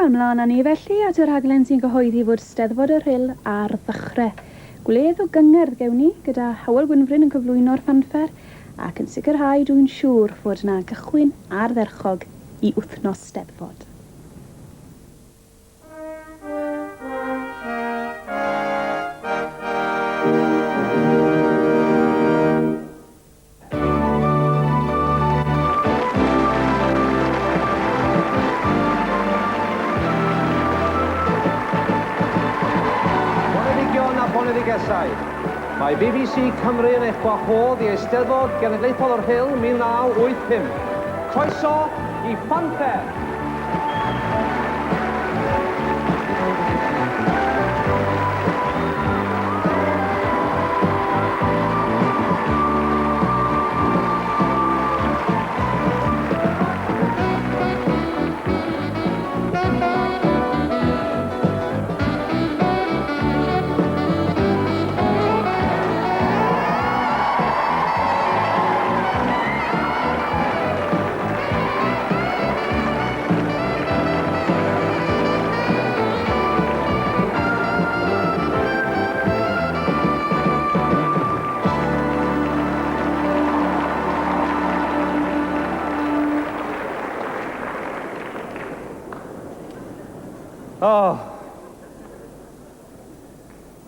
ymlaen â ni felly at y rhaglen sy'n gyhoeddi fod Steddfod y Rhyl ar ddechrau. Gwledd o gyngerdd gewn ni gyda Hywel Gwynfryn yn cyflwyno'r fanffer ac yn sicrhau dwi'n siŵr fod yna gychwyn ardderchog i wythnos Steddfod. Mae BBC Cymru yn eich gwahodd i Eisteddfod Genedlaethol o'r Rhyl 1985. Croeso i FFANFFER!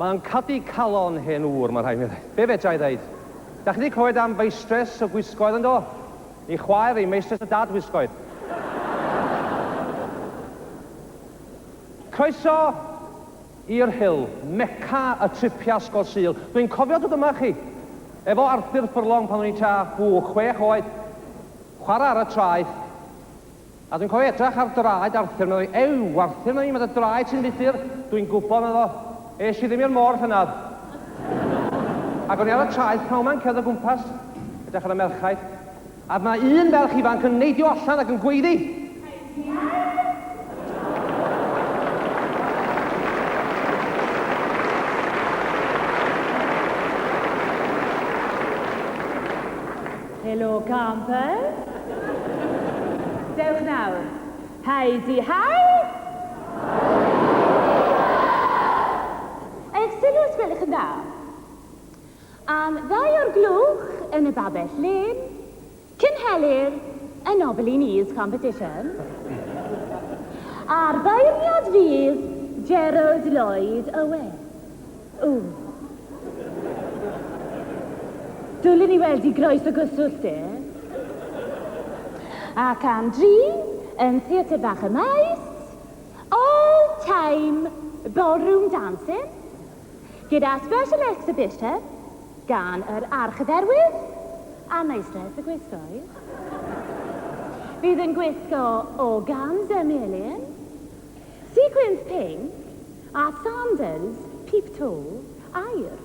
Mae'n cadu calon hen wr, mae'n rhaid mi ddweud. Be fedra i ddweud? Da chi wedi clywed am feistres o gwisgoedd yn do? I chwaer i meistres o dad gwisgoedd. Croeso i'r Rhyl, Meca y tripia ysgol Sil. Dwi'n cofio dod yma chi, efo Arthur Furlong pan o'n i tua 6 oed, chwarae ar y traeth. A dwi'n cofio edrych ar draed Arthur, meddwl, ew, Arthur, mae dy draed sy'n fythyr, dwi'n gwybod meddo. Eis i ddim i'r môr llynad. Ac o'n i ar y traeth, pnawn ma'n cerdd o gwmpas, edrych ar y merchaid. A mae un ferch ifanc yn neidio allan ac yn gweiddi. Helo, campers. Dewch nawr. Heidi, hei! Eich gwelwch yn dda. Am ddau o'r glwch yn y babell len, cynhelir y Nobelinese Competition. A'r beirniad fydd Gerald Lloyd Owen. Dwlen ni weld i groes o gyswllt e. Ac am dri yn theatr bach y maes, all-time ballroom dancing, gyda special exhibition gan yr archdderwydd a meistres y gwisgoedd. Bydd yn gwisgo o gans y melyn, sequins pink a sandals peep-toe aur.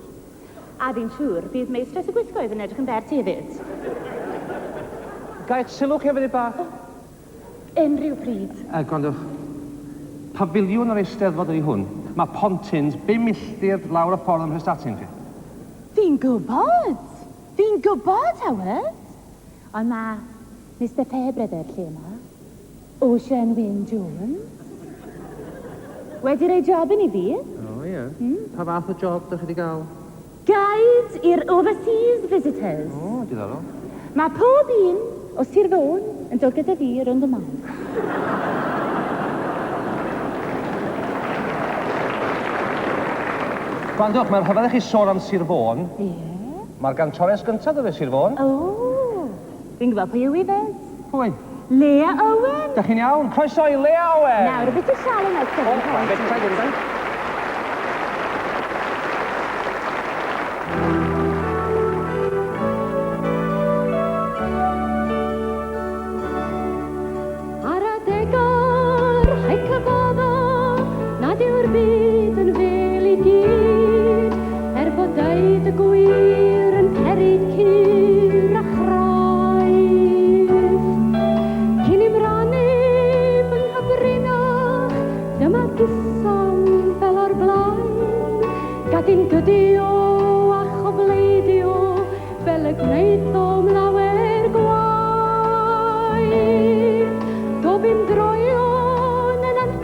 A fi'n siŵr bydd meistres y gwisgoedd yn edrych yn bert hefyd. Gael sylw chi hefyd i bach? Unrhyw pryd. Gwrandwch, pafiliwn yr Eisteddfod ydi hwn. Mae pontins 5 milltir lawr y ffordd ym Mhrestatyn chi. Fi'n gwybod! Fi'n gwybod, Howard! Ond mae Mr Fairbrother lle yma, Ocean Wyn Jones. Wedi rhoi job yn I fi. Ie. Pa fath o job ydych chi wedi gael? Guide i'r overseas visitors. Diddorol. Mae pob un o Sir Fôn yn dod gyda fi rownd y man. Gwrandwch, mae'n rhyfedd i chi sôn am Sir Fôn. Ie? Mae'r gantores gyntaf dy fe Sir Fôn. Fi'n gwybod pwy yw I fes? Pwy? Lea Owen. Dach chi'n iawn? Croeso i Lea Owen! Nawr, y beth i siarad yn ysgol. Beth i siarad yn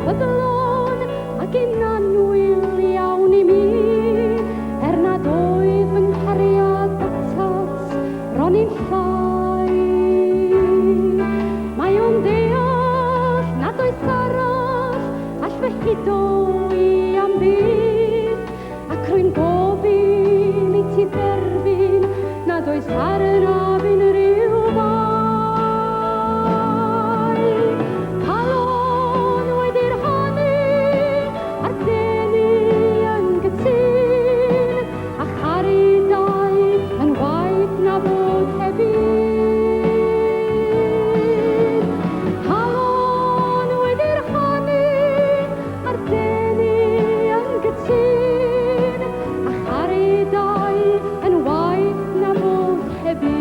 chwydlon ac yn anwyl iawn I mi nad oedd fy nghariad atat ron i'n llai. Mae o'n deall nad oes arall all fy hudo I am byd ac rwy'n gofyn I ti dderbyn nad oes arna fi'n rhyw bai. Calon wedi'r hanu a'r denu yn gytun a charidau yn waith na fod hefyd. Calon wedi'r hanu a'r denu yn gytun a charidau yn waith na fod hefyd.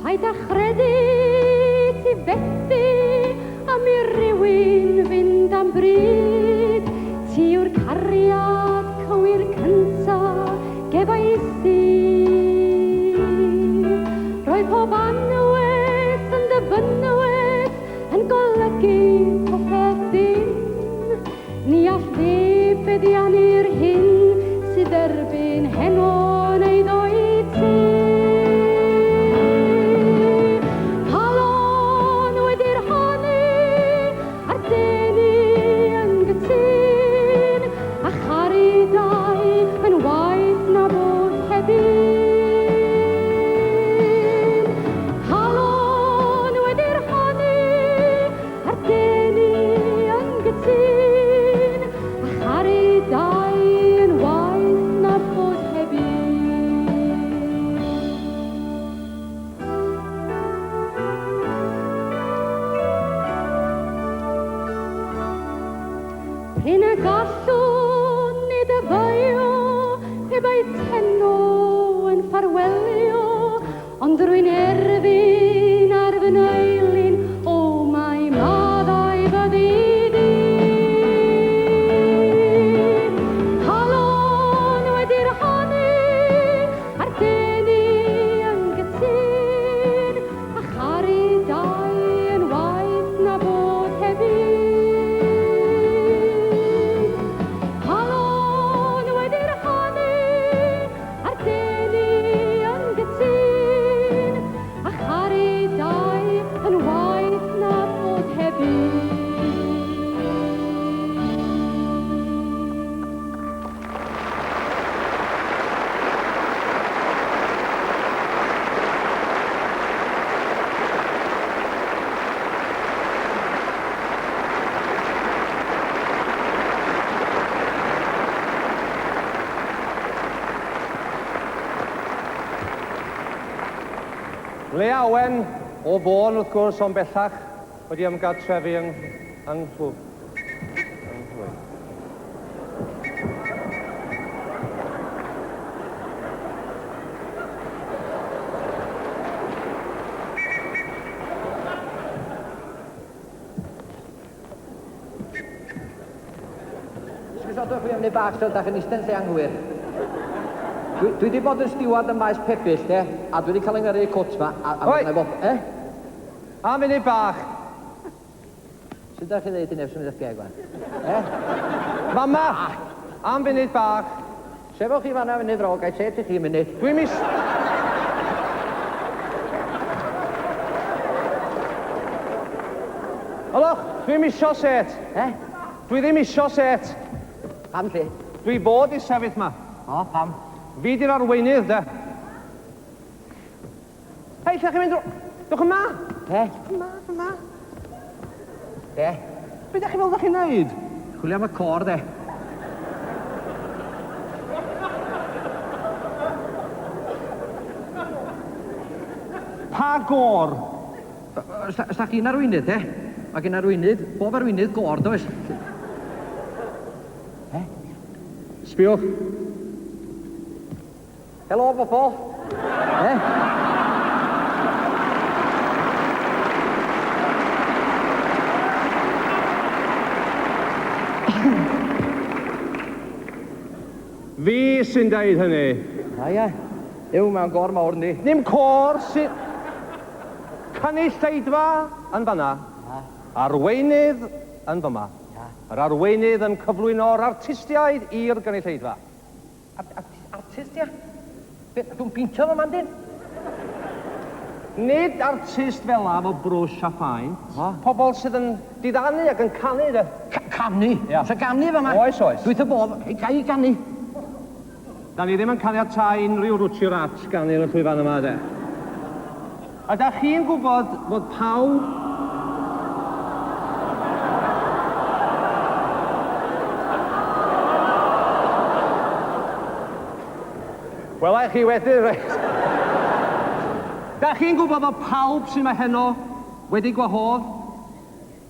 Paid â chredu ti fethu am I rywun fynd am bryd. Ti yw'r cariad cywir cynta gefais I. Roedd pob anwes yn dyfynwes yn golygu popeth dim. Ni all ddifeddiannu'r hyn sydd erbyn heno neu ddoi ti. Calon wedi'r hanu a'r denu yn gytun a charidau yn waith na fod hefyd. Calon wedi'r hanu a'r denu yn gytun a charidau yn waith na fod hefyd. Pryn y gallwn I dyfeio pe bai tenno yn ffarwelio ond rwy'n erfyn ar fy neilin o mae maddau fyddi di. Calon wedi'r hanu a'r denu yn gytun a charidau yn waith na fod hefyd. Calon wedi'r hanu a'r denu yn gytun a charidau yn waith na fod hefyd. Le Awen o Fôn wrth gwrs o'n bellach wedi ymgartrefu yng Nghlwb. Sgwysodwch fi am wneud bach stel, dach yn eistedd lle anghywir. Dwi wedi bod yn stiwad yn maes Pebyll, de, a dwi wedi cael yngyrru cwt ma. Oi! Am funud bach. Sut ydych chi ddeud i nefs yn eich geg, wan? Mama! Am funud bach. Sefwch chi fanna fyny fro, gai set I chi munud. Dwi'n mis... Olwch, dwi'n misio set. Dwi ddim isio set. Pam lle? Dwi bod I sefyll ma. O, pam? Fi di'r arweinydd, de. Hei, lle chi'n mynd drwy... Dwch yma! Yma. De? Be da chi fel da chi'n neud? Chwilio am y cor, de. Pa gor? Sa chi'n arweinydd, de? Mae gen arweinydd, bob arweinydd gor, does? Sbiwch. Helo, bobl. Fi sy'n deud hynny. Ie. Yw, mae'n gor mawr ni. Dim cor sy'n... Genedlaethfa yn fanna. Arweinydd yn fyma. Yr arweinydd yn cyflwyno'r artistiaid i'r Genedlaethfa. Artistia? Dwi'n pintio fo, man dyn? Nid artist fel af o brwsh a ffain. Pobl sydd yn diddannu ac yn canu. Canu? Ia. So canu fo, ma? Oes, oes. Dwi'n bod, ga i canu. Da ni ddim yn caniatáu unrhyw rwtio rat gan i'r llwyfan yma, de. A da chi'n gwybod fod pawb... Wela i chi wedyn, reit. Da chi'n gwybod fod pawb sy'n mae heno wedi gwahodd?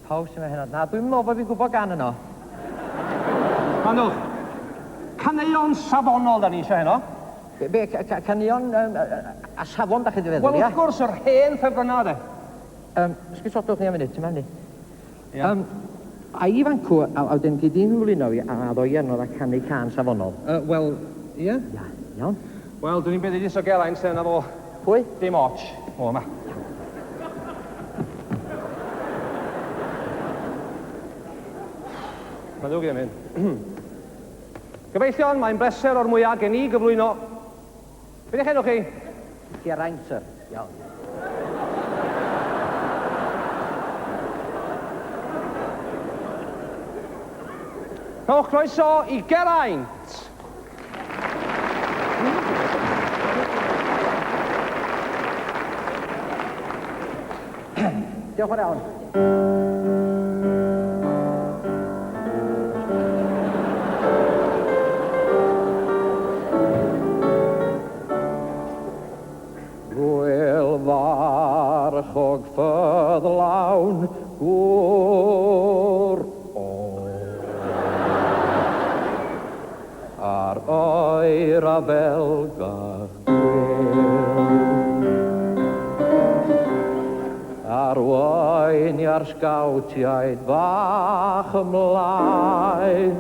Pawb sy'n hynny. Na, dwi'n meddwl bod fi'n gwybod gan yno. Manwch, caneuon safonol da ni eisiau heno. Be, canion a safon da chi di feddwl, Wel, ia? wrth gwrs, yr hen ffefrynnau, de. Sgysodwch ni am munud, ti'n meddwl ni? Ia. A i fancw, a wedyn gyd i'n hwlino fi, a ddoi arno dda canu can safonol. Wel, ie? Ia, iawn. Wel, dwi'n beth i ddys o Geraint, sen, a fo... Pwy? Dim och. O, yma. Mae'n ddwg i mynd. Gyfeillion, mae'n bleser o'r mwyaf gen i gyflwyno. Beth eich enw chi? Geraint, sir. Iawn. Cewch croeso i Geraint. Diolch yn iawn. Rhyl farchog ffyddlawn gwr ar oer a felgach arwain i'r sgawtiaid bach ymlaen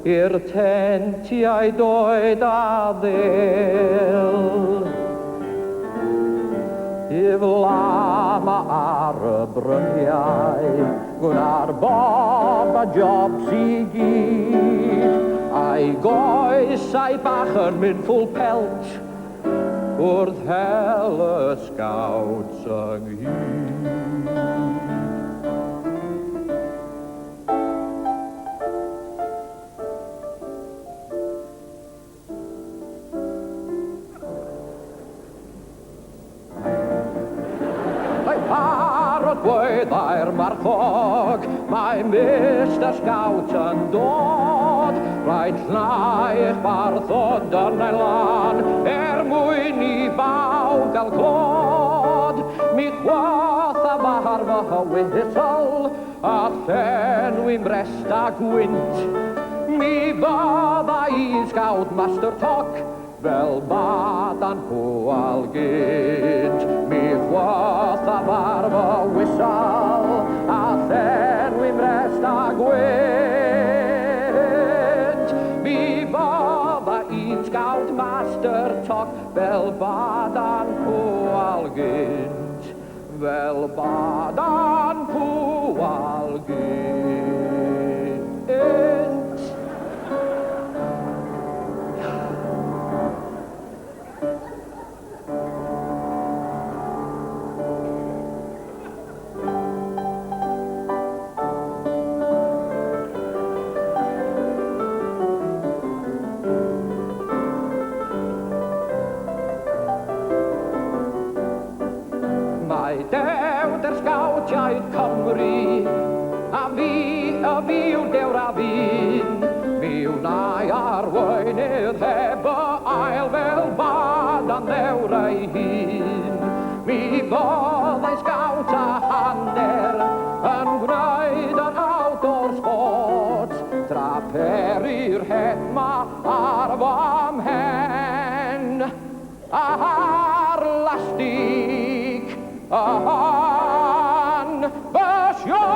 i'r tentiaid oed a ddil i flama ar y bryniau gwna'r bob a jobs i gyd a'i goesau bach yn mynd ffwl pelt wrth hel y sgawts ynghyd. Gweddau'r marchog, mae Mr Scout yn dod. Rhaid llnau'ch barthod yn ei lan, mwyn i bawb gael clod. Mi chwath a mahar fy whistle, a llenwi'n brest a gwynt. Mi fydda i Scout Master Toc, fel badan hwal gynt. Mi chwath a bar fy whisal, a llenwi'n brest a gwynt. Mi fydda i'n Scout Master Toc, fel badan hwal gynt. Fel badan hwal gynt. Dewr sgawtiaid Cymru, a fi yw dewr a fi'n. Mi wnai arweinydd heb y ail fel badan ddewr ei hun. Mi fyddai sgawt a hanner yn gwneud yr outdoor sports. Draperi'r het ma ar fy mhen, a'r lastig an fy Sioe.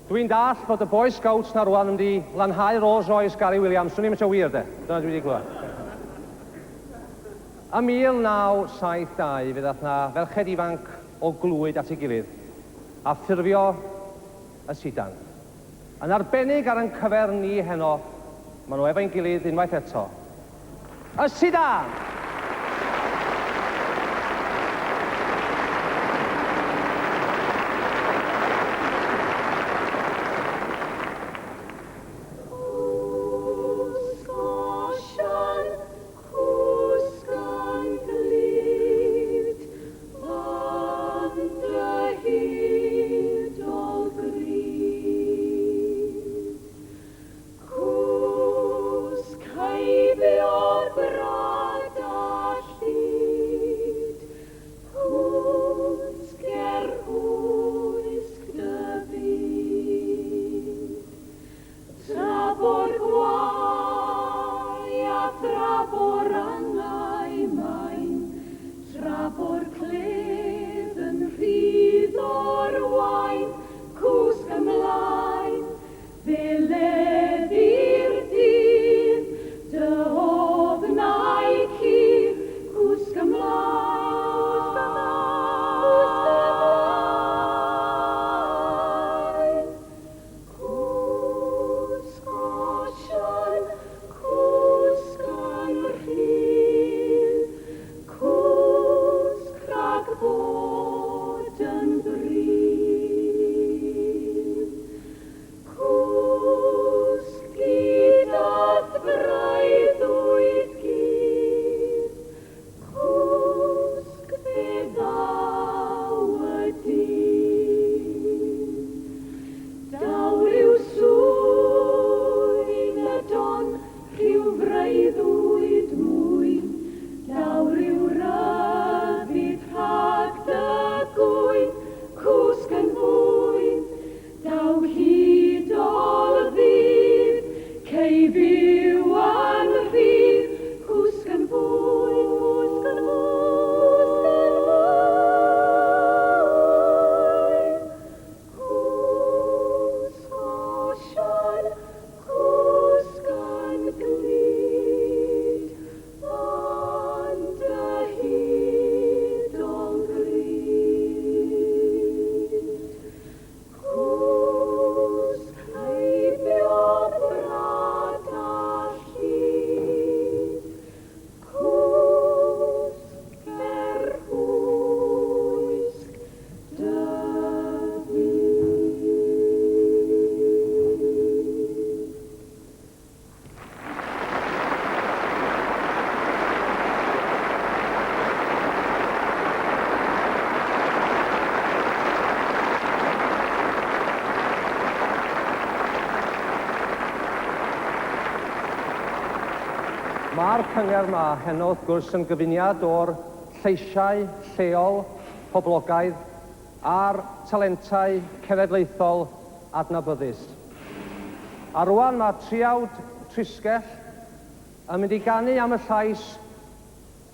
Dwi'n dall fod y Boy Scouts na rwan yn di lanhau Rolls Royce Gary Williams. Swn i'n mynd wir, de. Dyna dwi wedi glywed. Ym 1972, fe ddath na ferched ifanc o glwyd at ei gilydd a ffurfio y sidan. Yn arbennig ar yn cyfer ni heno, maen nhw efo'n gilydd unwaith eto. Y sidan! Mae'r cyngor yma heno wrth gwrs yn gyfuniad o'r lleisiau lleol poblogaidd a'r talentau cenedlaethol adnabyddus. A rwan mae triawd Trisgell yn mynd i ganu am y llais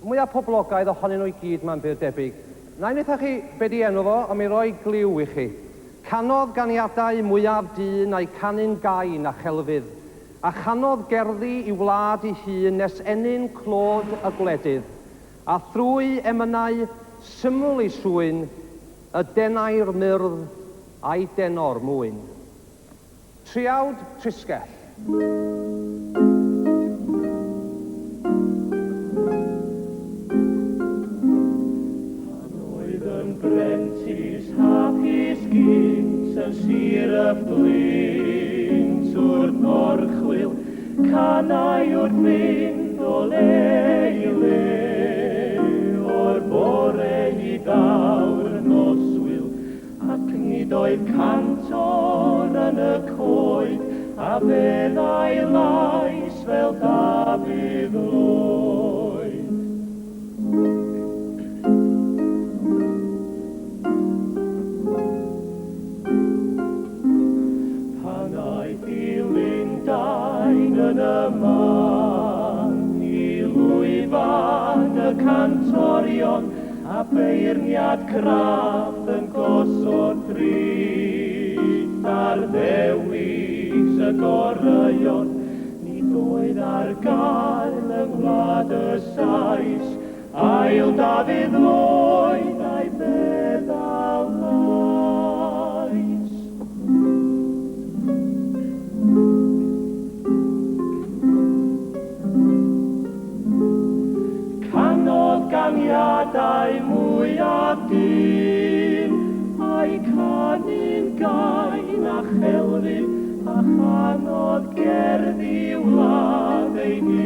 mwyaf poblogaidd ohonyn nhw i gyd mae'n byr debyg. Na'n eithaf chi be di enw fo, a mi roi gliw i chi. Canodd ganiadau mwyaf dyn a'i canu'n gain a chelfydd, a chanodd gerddi i wlad ei hun nes enyn clod y gwledydd, a thrwy emynau syml i swyn, y denau'r myrdd a'i denor mwyn. Triawd Trisgell. Oedd yn brentis hapus gynt yn sir y flint o'r norchwyl, canau wrth fynd o le i le, o'r bore i dawr noswyl, ac nid oedd cantor yn y coed, a feddai lais fel Dafydd Lloyd. Pan aeth i Lundain yn y man, i lwyfan y cantorion, a beirniad craff yn gosod drith ar y goreuon, nid oedd ar gael yng ngwlad y Sais, ail Dafydd Lloyd a'i feddal lais. Canodd ganiadau mwyaf dyn, a'i canu'n gain a chelfyn, a chanodd gerddi wlad ei hun.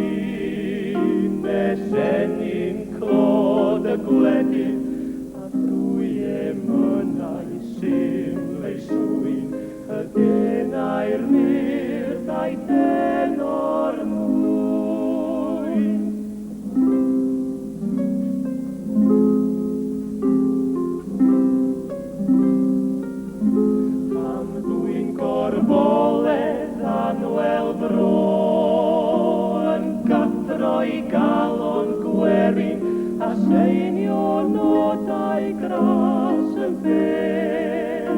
Mesenyn clod y gwledydd, a drwy emynau syml ei swyn, y denau'r myrdd a'i denor mwyn. Am ddwy'n gorfoledd anwel bro, yn gathro i galon gwerin, a seinio nodau gras yn fer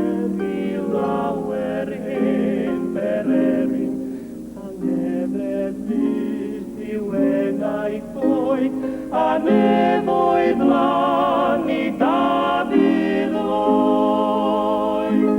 i lawer hen bererin, a nefedd fydd i wenau bwyd, a nefoedd lan i Dafydd Lloyd.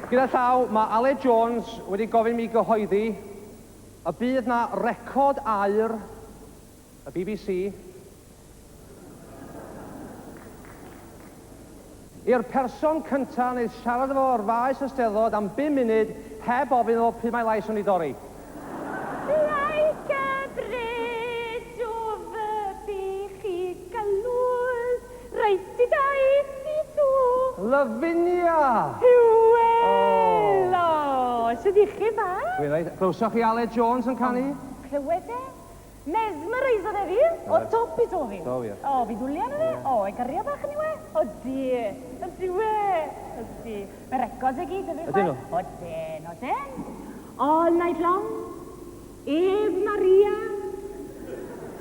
Gyda llaw, mae Aled Jones wedi gofyn mi gyhoeddi y bydd na record aur y BBC I'r person cyntaf wneud siarad efo o'r faes Eisteddfod am 5 munud heb ofyn o pryd mae lais o'n i dorri. Like a bridge over chi galwl, reit I daith I tu. Lavinia! Hwyl! O, sydd i chi fa? Dwi'n rhaid, glywsoch chi Aled Jones yn canu? Clywed e? Mesmerisodd e fi, o top I to fi. Do, ie. O, fi dwlian o fe, o, e gario bach yn i we. O, di, o di. Mae records e gyd, y fi Ydyn nhw? O, den. All night long, Eve Maria,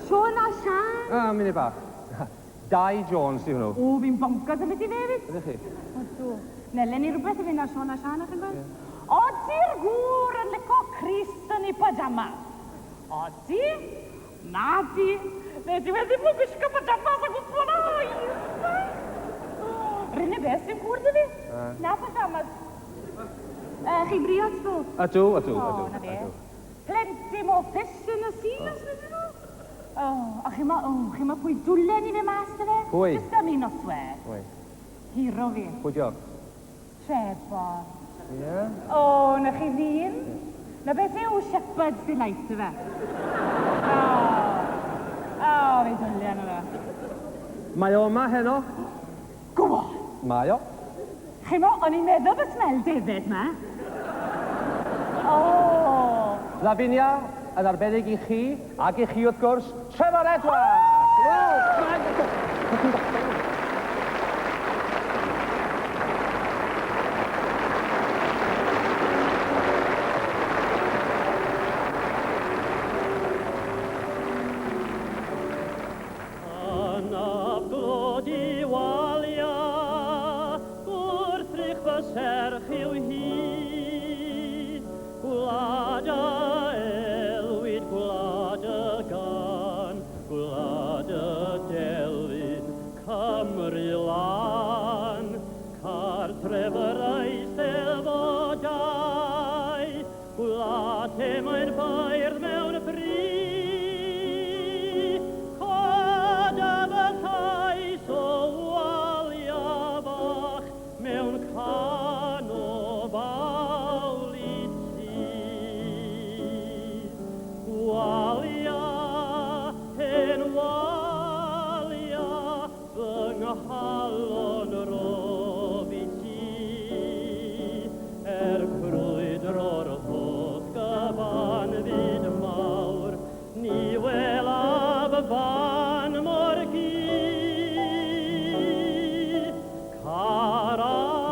Siona Sian. Munud bach. Dai Jones, di hwnnw. O, fi'n bonkers yn beth I fe fyd. Ydych chi? O, dw. Nelen I rhywbeth y fynd ar Siona Sian, ych chi'n gweld? O, di'r gŵr yn lico Christ yn ei pajama. O, di? Na, di. Ne, di wedi bod gwisgo pajamas a gwybod o. Rhywun beth sy'n gŵr dy fi? Na pajamas. Chi briod ddw? Ydw. O, na fe. Plenty mo fish yn y sea, os ydyn nhw. O, a chi ma pwy dwlen I fe mas dy fe? Pwy? Just am un oswedd. Pwy? Hiro fi. Pwy diolch? Trevor. Ie? O, na chi ddyn? Na beth yw Shepherd's Delight y fe? O, fi dwlian o fe. Mae o yma heno? Gwo! Mae o. Chi mo, o'n i'n meddwl y smell defaid ma. O! Lavinia, yn arbennig I chi, ac I chi wrth gwrs, Trevor Edwards! Trevor Eisteddfod gwlad mae'n ffair mewn bri. Coda fy llais o walia bach mewn can o fawl I ti. Walia, hen walia, fy nghalon rof I ti. Crwydro'r holl gyfan fyd mawr, ni welaf fan mor gyd. Caraf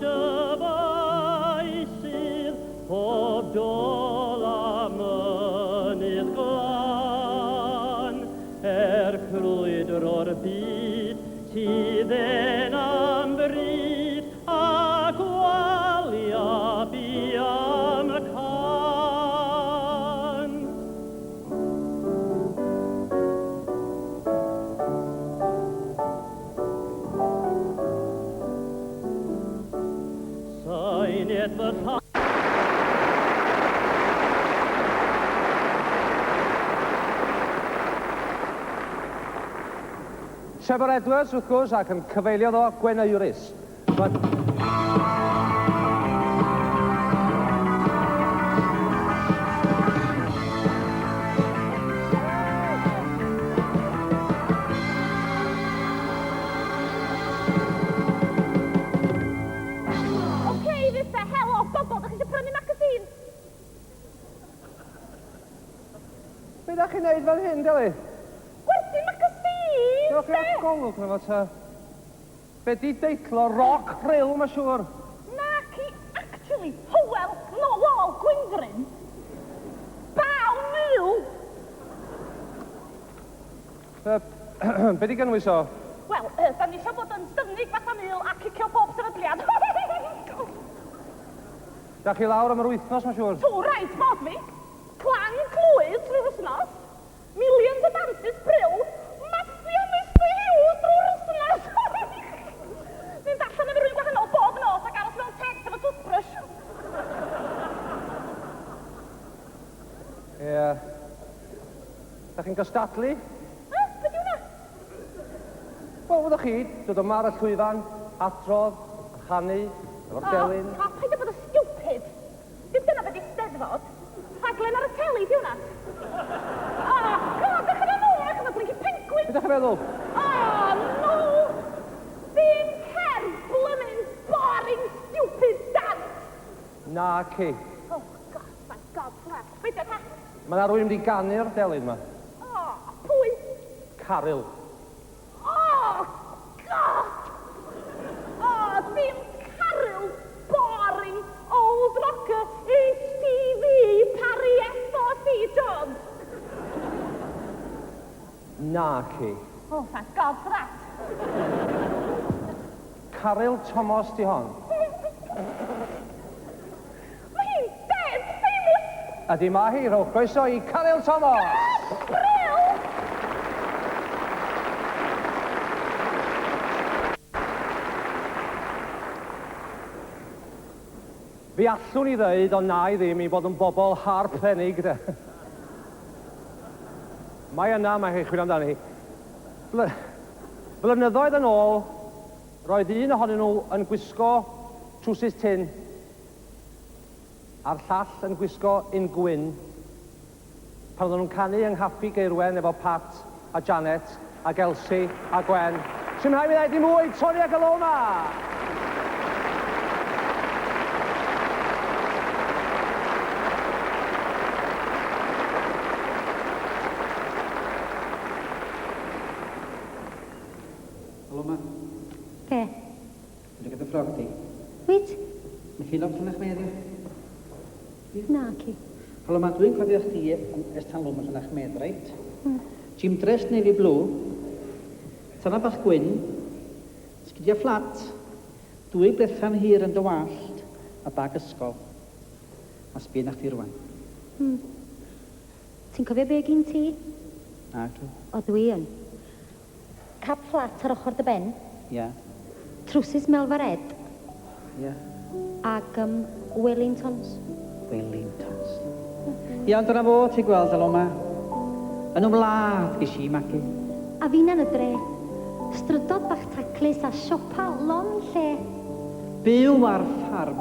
dy faisydd, pob dol a mynydd glan, crwydro'r byd, ti dden am bryd, ac walia fi am y can. Sain et fy llais. Trevor Edwards, wrth gwrs, ac yn cyfeilio ddo Gweneuris. Be da chi'n neud fel hyn, Deli? Gwerthu magazine, Diolch i'r golwg na fo ta. Be di deitlo rock Rhyl, ma siŵr? Na ci, actually, Hywel, Nowol, Gwynfryn. Baw mil. Be di gynnwys o? Wel, da ni eisiau bod yn styfnig fatha mil a cicio pob sefydliad. Da chi lawr am yr wythnos, ma siŵr? Tw, reit, bod fi. Clang clwyd trwy'r wythnos. Millions o dances bryl. Massio misli hiw drwy'r wythnos. Ni'n darllen efo rhywun gwahanol bob nos ac aros mewn tent efo toothbrush. Ie. Da chi'n gystadlu? Be di hwnna? Wel, fyddwch chi, dod yma ar y llwyfan, adrodd, rhannu, efo'r delyn. O, paid o bod y stupid. Dim dyna beth Eisteddfod. Rhaglen ar y teli, di hwnna. O, god, ddech yn nhw, ac yn y blinky penguin. Beth ydych chi'n meddwl? O, no! Dim cer, blymyn, boring, stupid dance. Na, ci. Oh, god, thank God, bless. Beth ydych chi? Mae yna rhywun wedi ganu'r delyn yma. O, pwy? Caryl. Oh, God! Oh, dim Caryl, boring, old rocker, HTV, Parry FOC Jones. Na, ci. Oh, thank God for that. Caryl Thomas di hon. Mae hi'n dead famous. Ydy ma hi, rowch croeso i Caryl Thomas. Rhyl! Fi allwn i ddeud, ond na i ddim, i bod yn bobl harpennig, de. Mae yna, mae chi'n chwilio amdani. Blynyddoedd yn ôl, roedd un ohonyn nhw yn gwisgo trwsus tin, a'r llall yn gwisgo un gwyn, pan oedden nhw'n canu yng Nghaffi Geirwen efo Pat a Janet a Elsie a Gwen. Sy'n rhaid i ddweud i mwy, Tony a Galona! Helo, ma. Be? Dwi'n gyda ffrog di. Wyt? Mae chi lot yn eich meddi? Na, ci. Helo, ma. Dwi'n cofio chdi yn estan lwm yn eich med, reit? Jim dres navy blue, tanna bach gwyn, sgidia fflat, 2 blethan hir yn dy wallt, a bag ysgol. A sbien nach ti rwan. Ti'n cofio be gyn ti? Na, dwi. O, dwi yn. Cap fflat ar ochr dy ben, Ia. trwsus melfared, Ia. ag Wellingtons. Wellingtons. Ia, ond dyna fo, ti gweld, helo, ma. Yn ymladd gys i magu. A fi'n yn y dre, strydod bach taclus a siopa lon lle. Byw ar ffarm,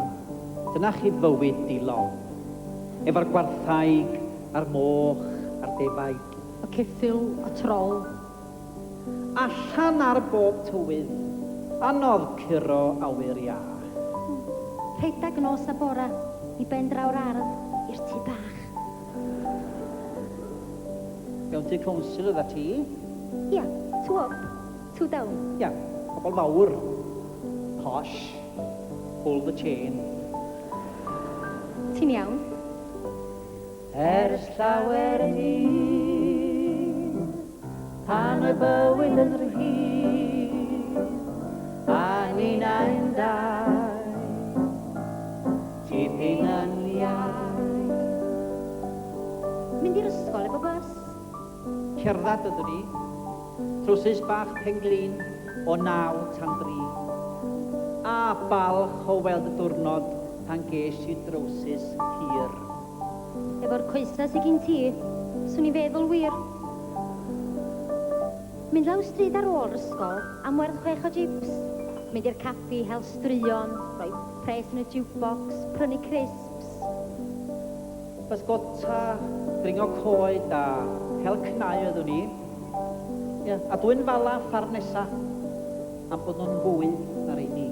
dyna chi fywyd di lol. Efo'r gwarthaig, a'r moch, a'r defaid. Y ceffil, y trol. Allan ar bob tywydd, anodd curo awyr ia. Rhedag nos a bora i ben draw'r ardd i'r tŷ bach. Mewn ti council ydda ti? Ia, 2 up, 2 down. Ia, pobl fawr. Posh. Pull the chain. Ti'n iawn? Ers llawer hyn, pan y bywyd yn rhydd, a ni'n ein dau, tipyn yn iau. Mynd i'r ysgol efo bus. Cerddad ydyn ni. Trwsus bach penglin o 9 tan 3. A balch o weld y diwrnod pan ges i drowsus hir. Efo'r coesa sydd gyn ti, swn i feddwl wir. Mynd law stryd ar ôl yr ysgol am werth 6 o jips. Mynd i'r caffi, hel struon, rhoi pres yn y jukebox, prynu crisps. Bys gota, dringo coed a hel cnau oeddwn ni. Ia, a dwi'n fala ffarm nesa am bod nhw'n fwy na'r ein ni.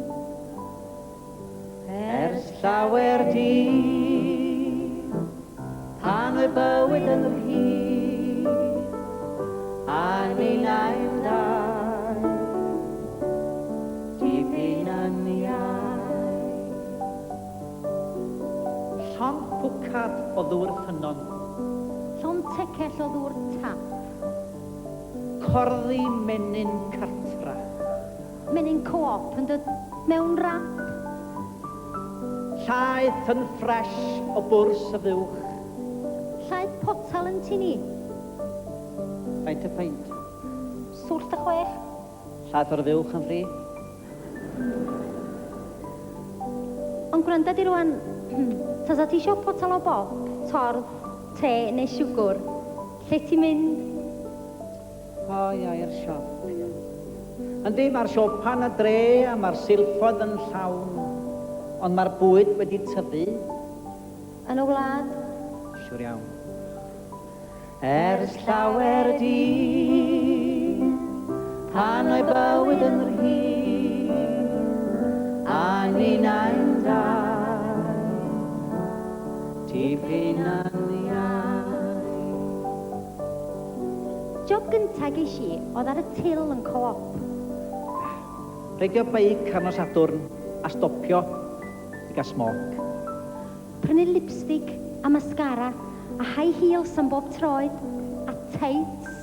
Ers llawer di, pan y bywyd yn rhydd, a ni'n ein dau, tipyn yn iau. Llon pwcad o ddŵr ffynon, Llon tecell o ddŵr tap. corddi menyn cartra, Menyn co-op yn dod mewn rap. llaeth yn ffres o bwrs y fuwch, Llaeth potal yn tu ni. faint y peint, Swllt a 6. llaeth o'r fuwch yn ffri. Ond gwranda di rwan, tasa ti isio potal o bob, torf, te neu siwgr, lle ti'n mynd? O ia, i'r siop. Yndi, mae'r siopan a dre a mae'r silffod yn llawn, ond mae'r bwyd wedi tyfu. Yn y wlad. Siwr iawn. Ers llawer di, pan o'i bywyd yn rhydd, a ni'n ein dau, tipyn yn iau. Job gyntaf geis i oedd ar y til yn co-op. Reidio beic arno Sadwrn a stopio i gael smoc. Prynu lipstick a mascara a high heels am bob troed a tights.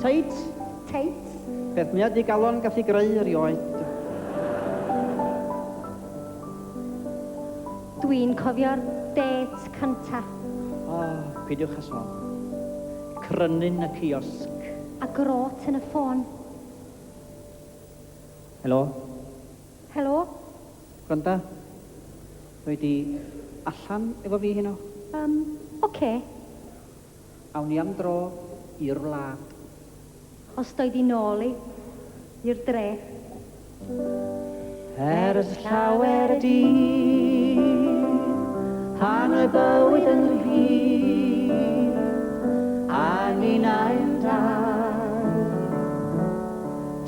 Tights, Tights. beth mi ydi galon gath i greu erioed. Dwi'n cofio'r det cynta O, peidiwch â sôn. Crynu'n y ciosg. a grot yn y ffôn. Helo, Helo? gwranda? Rwy di allan efo fi heno. Oce. Awn ni am dro i'r wlad. Os doedd i nôl i'r dre. Ers llawer di, pan o'i bywyd yn rhydd, a ni'n ein dau,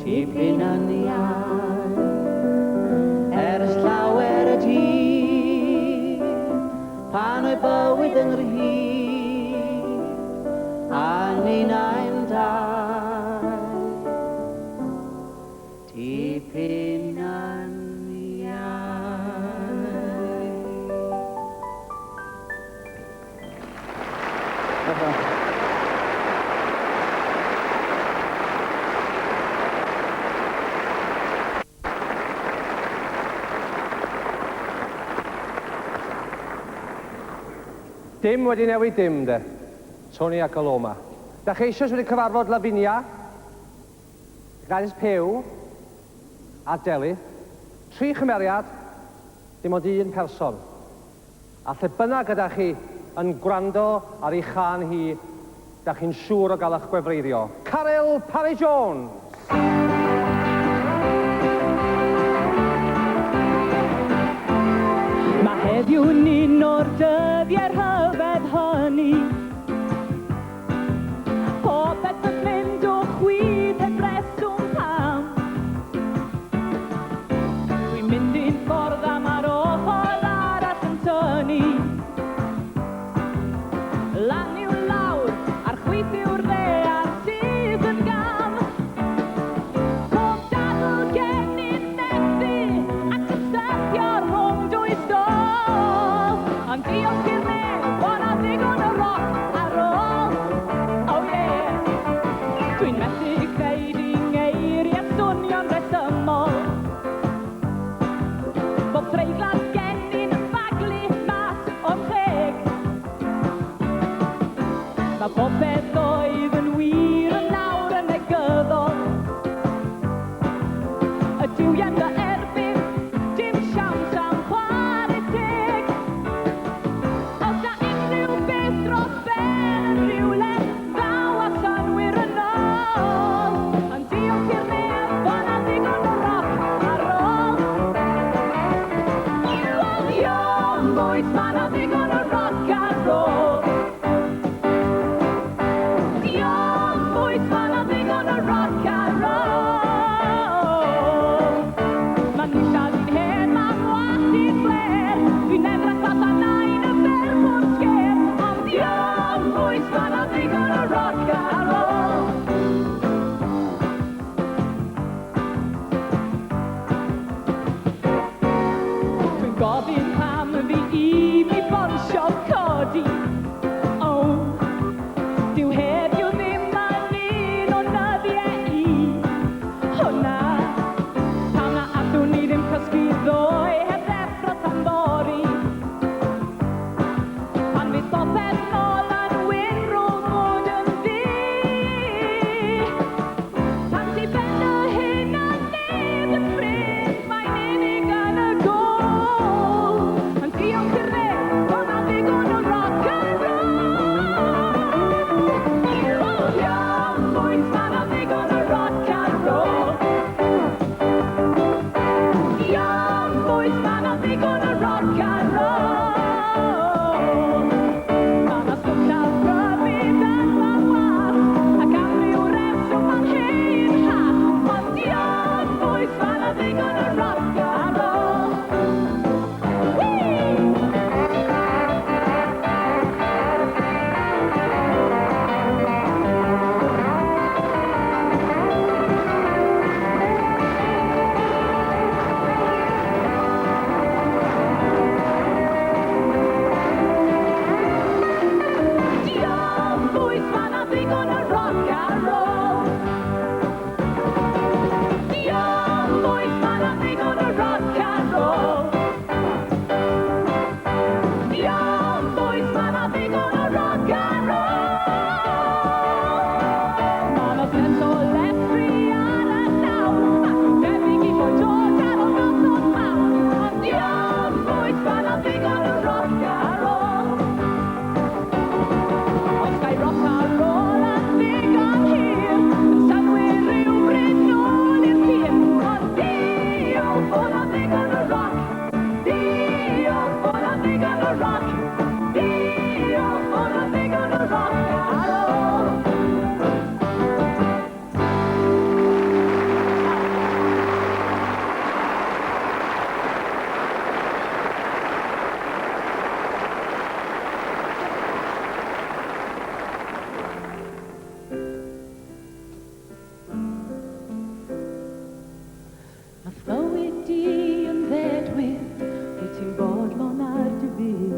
tipyn yn iau. Ers llawer di, pan o'i bywyd yn rhydd, a ni'n ein dau, tipyn yn Dim wedi newid dim, de. Tony a Coloma. Da chi eisiau wedi cyfarfod Lavinia, Ganis Pew, a Delyth. 3 chymeriad, dim ond 1 person. A lle bynnag gyda chi yn gwrando ar ei chan hi, da chi'n siŵr o gael eich gwefreirio. Caryl Parry-Jones! Mae heddiw'n un o'r dyddiau'r rhyfedd hynny. Popeth yn mynd o chwyd heb reswm pam. Dwi'n mynd i'n ffordd am ar ochr arall yn tynnu. Lan i'w lawr, a'r chwith i'w'r dde a'r sydd yn gam. Pob dadl gen i'n methu, ac yn syrthio rhwng dwy stôl. Ond diolch i'r neb, bod na digon o roc ar ôl. Oh yeah! Dwi'n methu creu dingeiriau swnio'n resymol. Bob treiglas gen i'n ffaglu mas o'n cheg. Mae popeth oedd yn wir yn nawr yn negyddol. Y diwien dy erbyn, dim siawns am chwarae teg. Os na unrhyw beth dros ben yn rhywle, ddaw a synwyr yn ôl. ar ôl. Diolch boys, ma' 'na ddigon o rock and roll. Diolch boys, ma' 'na ddigon o rock and roll. Ma' 'na sens o lefri ar y llawr, ac yn debyg I fod dod ar ôl noson mawr. Ond diolch boys, ma' 'na ddigon o rock and roll. Os gai rock and roll a ddigon hir, yn synwyr ryw bryd nôl i'r tir. Ond diolch bod 'na ddigon o rock. Diolch bod 'na ddigon o rock. Diolch bod 'na ddigon o rock ar ôl. Mae fywyd di yn ddedwyr, wyt ti'n bodlon ar dy byd.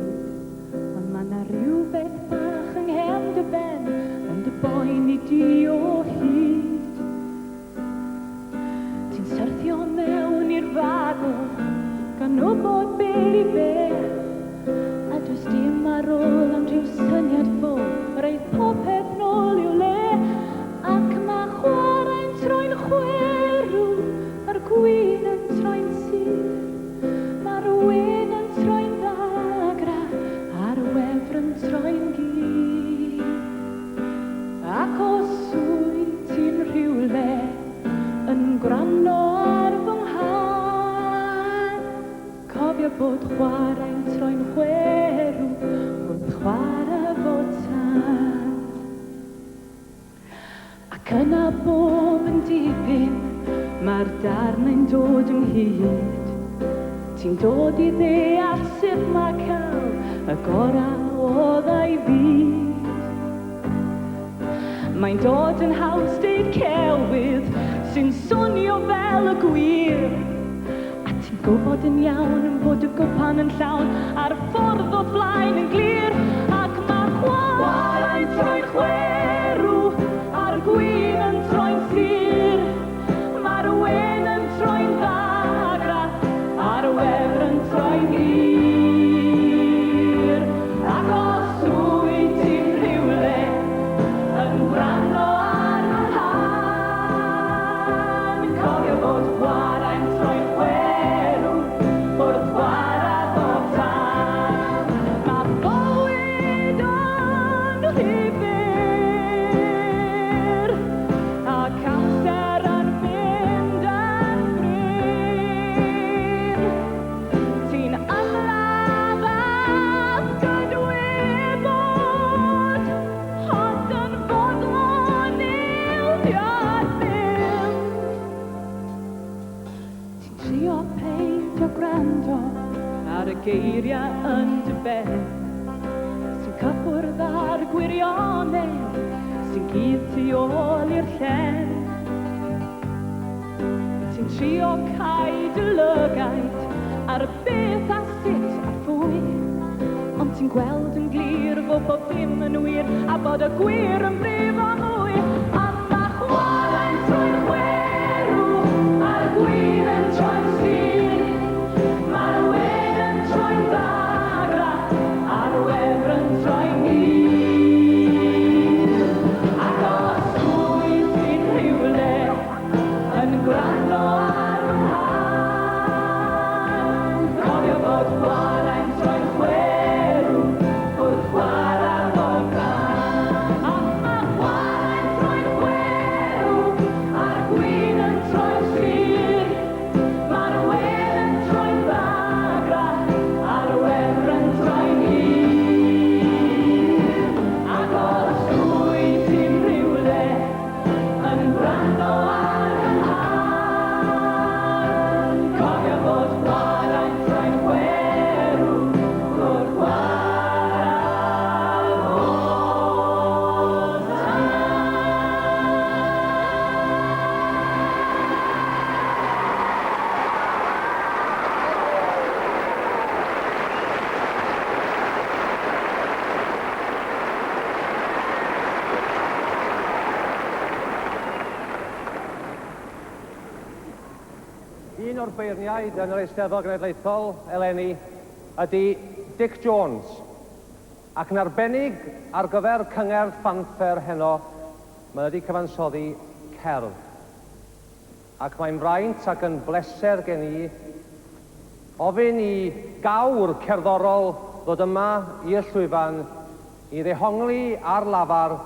Ond mae 'na rhywbeth bach yng nghefn dy ben, yn dy boen I di o hyd. Ti'n syrthio mewn i'r fagw, gan wybod be I be. A does dim ar ôl am rhyw syniad ffôl, roedd popeth nôl i'w le. Ac mae chwarae'n troi'n chwerw, a'r gwyn yn troi'n sir. Mae'r wyn yn troi'n ddagra, a'r wefr yn troi'n glir. Ac os wyt ti'n rhywle yn gwrando ar fy nghan, cofio bod chwarae'n troi'n chwerw, wrth chwarae fod tan. Ac yna bob yn dipyn, mae'r darn yn dod ynghyd. Ti'n dod I ddeall sut mae cael y gorau o ddau fyd. Mae'n dod yn haws deud celwydd sy'n swnio fel y gwir. A ti'n gwybod yn iawn yn bod y gwpan yn llawn a'r ffordd o flaen yn glir. Ac mae chwarae'n troi'n chwerw, a'r gwyn yn troi'n sir. Mae'r wyn yn troi'n ddagra, a'r wefr yn troi'n glir. Ac os wyt ti'n rhywle yn gwrando ar fy nghan, cofio bod chwarae'n troi'n chwerw, wrth chwarae bob tan. Mae bywyd yn rhyfyr, ac amser yn mynd yn bryd. Ti'n ymladd at gydwybod, ond yn fodlon ildio ddim. Ti'n trio peidio gwrando ar y geiriau yn dy ben, sy'n cyffwrdd ar gwirionedd, sy'n gydd tu ôl i'r llen. Ti'n trio cael dy lygaid ar beth a sut a phwy, ond ti'n gweld yn glir fod bob dim yn wir a bod y gwir yn brif o mwy. Ond mae chwarae'n troi'n chwerw, a'r gwyn yn troi'n sir. Mae'r wyn yn troi'n ddagra, a'r wefr yn troi'n glir. Ac os wyt ti'n rhywle yn gwrando ar fy nghan, cofio bod chwarae'n troi'n chwerw, wrth chwarae bob can. Ac mae chwarae'n Un o'r beirniaid yn yr Eisteddfod Genedlaethol eleni ydy Dick Jones. Ac yn arbennig ar gyfer cyngerdd FFANFFER heno, mae wedi cyfansoddi cerdd. Ac mae'n fraint ac yn bleser gen i ofyn i gawr cerddorol ddod yma i'r llwyfan i ddehongli ar lafar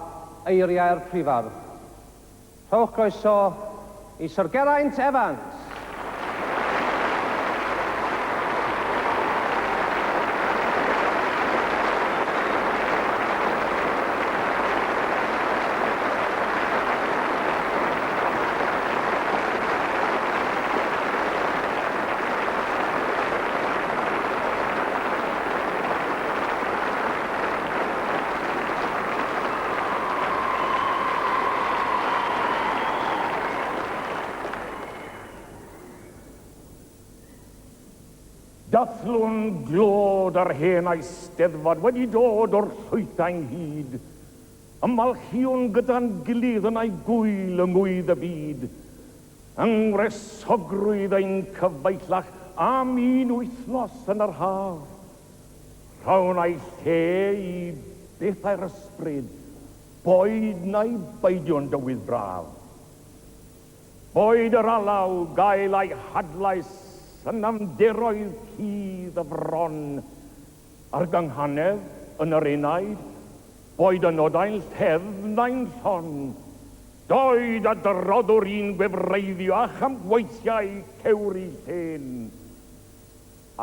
eiriau'r prifardd. Rhowch croeso i Sir Geraint Evans. Dathlwn glod ar hen Eisteddfod wedi dod o'r llwythau'n hyd. Ymfalchiwn gyda'n gilydd yn ei gwyl yng ngwydd y byd. Yngresogrwydd ein cyfeillach am un wythnos yn yr haf. Rhawn ei lle i bethau'r ysbryd, boed neu beidiwn dywydd braf. Boed yr alaw gael ei hadlais yn amderoedd cudd y fron ar gynghanedd yn yr unaid, boed yn nodau'n lleddf nau'n llon, doed a droddwr un gwefreiddio a chymweithiau cewri llên,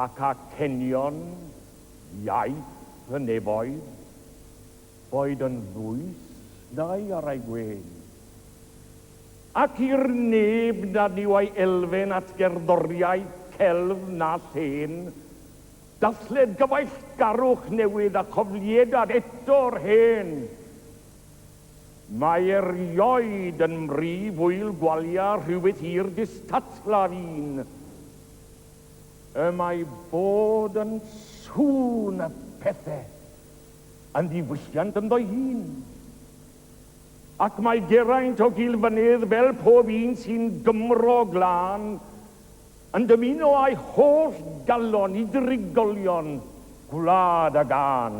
ac acenion iaith y nefoedd, boed yn ddwys neu ar ei gwen. Ac i'r neb nad yw ei elfen at gerddoriaeth celf na llên, dasled gyfeillgarwch newydd a chofliedad eto'r hen. Mae erioed yn mri fwyl gwalia rhywbeth i'r distatglaf un. Y mae bod yn sŵn y pethau yn ddiwylliant ynddo hun. Ac mae Geraint o Gilfynydd fel pob un sy'n Gymro glân yn dymuno a'i holl galon i drigolion gwlad a gan.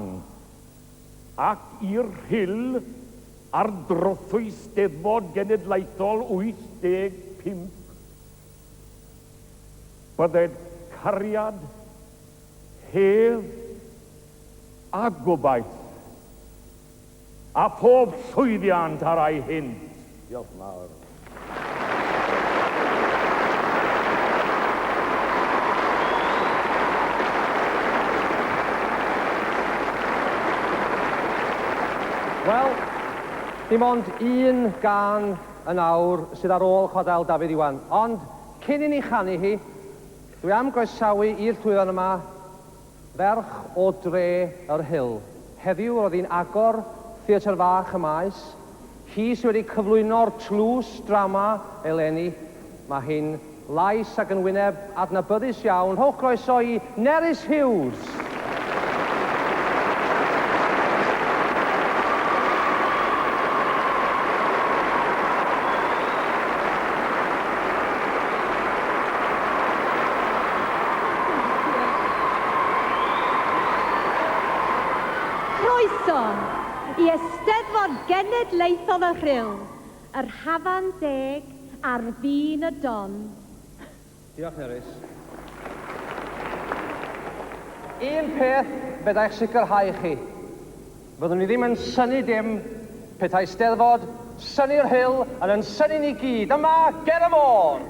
Ac i'r Rhyl ar drothwy Eisteddfod Genedlaethol 85. Bydded cariad, hedd a gobaith a pob llwyddiant ar ei hynt. Diolch yn fawr. Wel, dim ond un gan yn awr sydd ar ôl chwadael Dafydd Iwan. Ond, cyn i ni chanu hi, dwi am groesawu i'r llwyfan yma ferch o dre yr Rhyl. Heddiw roedd hi'n agor Theatr Fach y Maes. Hi sydd wedi cyflwyno'r tlws drama eleni. Mae hi'n lais ac yn wyneb adnabyddus iawn. Rhowch groeso i Nerys Hughes. Croeso i Eisteddfod Genedlaethol y Rhyl, yr hafan deg ar fin y don. Diolch, Nerys. Un peth fyddai'ch sicrhau chi. Fyddwn ni ddim yn synnu dim petai Eisteddfod, synnu'r Rhyl, yn synnu ni gyd. Yma, ger y môr!